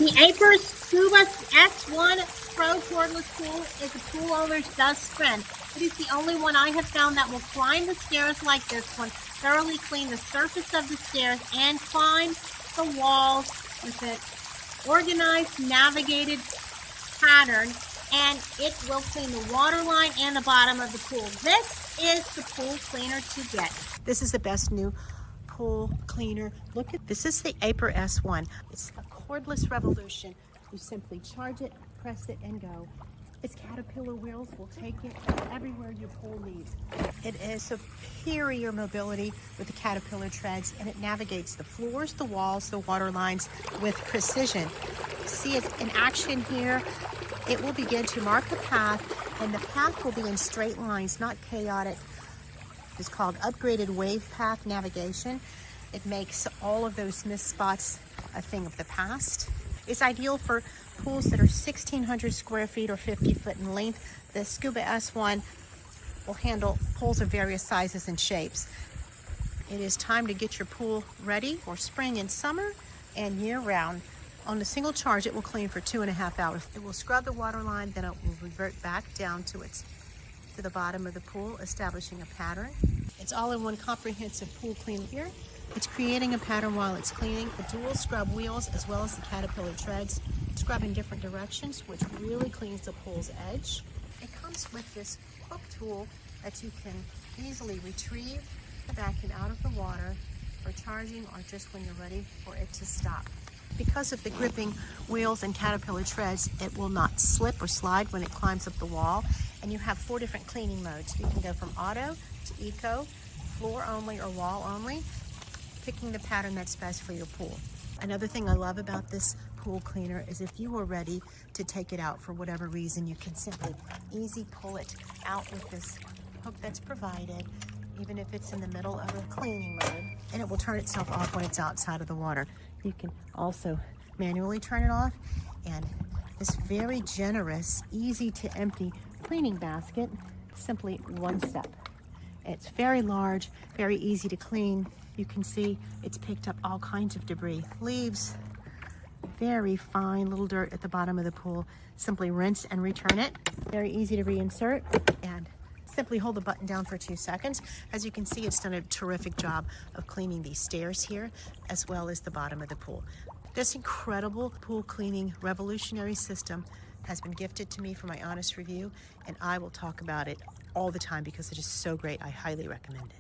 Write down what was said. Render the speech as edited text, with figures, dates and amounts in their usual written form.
The Aiper Scuba S1 Pro Cordless Pool is a pool owner's best friend. It is the only one I have found that will climb the stairs like this one, thoroughly clean the surface of the stairs, and climb the walls with an organized, navigated pattern, and it will clean the water line and the bottom of the pool. This is the pool cleaner to get. This is the best new pool cleaner. Look at this. Is the Aiper S1. It's a cordless revolution. You simply charge it, press it, and go. Its caterpillar wheels will take it everywhere your pool needs. It is superior mobility with the caterpillar treads, and it navigates the floors, the walls, the water lines with precision. See it in action here. It will begin to mark the path, and the path will be in straight lines, not chaotic. It's called upgraded wave path navigation. It makes all of those missed spots a thing of the past. It's ideal for pools that are 1,600 square feet or 50 foot in length. The Scuba S1 will handle pools of various sizes and shapes. It is time to get your pool ready for spring and summer and year round. On a single charge, it will clean for 2.5 hours. It will scrub the water line, then it will revert back down to the bottom of the pool, establishing a pattern. It's all in one comprehensive pool clean here. It's creating a pattern while it's cleaning. The dual scrub wheels as well as the caterpillar treads scrub in different directions, which really cleans the pool's edge. It comes with this hook tool that you can easily retrieve the vacuum out of the water for charging or just when you're ready for it to stop. Because of the gripping wheels and caterpillar treads, it will not slip or slide when it climbs up the wall. And you have 4 different cleaning modes. You can go from auto to eco, floor only or wall only, picking the pattern that's best for your pool. Another thing I love about this pool cleaner is if you are ready to take it out for whatever reason, you can simply easy pull it out with this hook that's provided, even if it's in the middle of a cleaning mode, and it will turn itself off when it's outside of the water. You can also manually turn it off, and this very generous, easy to empty cleaning basket, simply 1 step. It's very large, very easy to clean. You can see it's picked up all kinds of debris, leaves, very fine little dirt at the bottom of the pool. Simply rinse and return it. Very easy to reinsert, and simply hold the button down for 2 seconds. As you can see, it's done a terrific job of cleaning these stairs here, as well as the bottom of the pool. This incredible pool cleaning revolutionary system has been gifted to me for my honest review, and I will talk about it all the time because it is so great. I highly recommend it.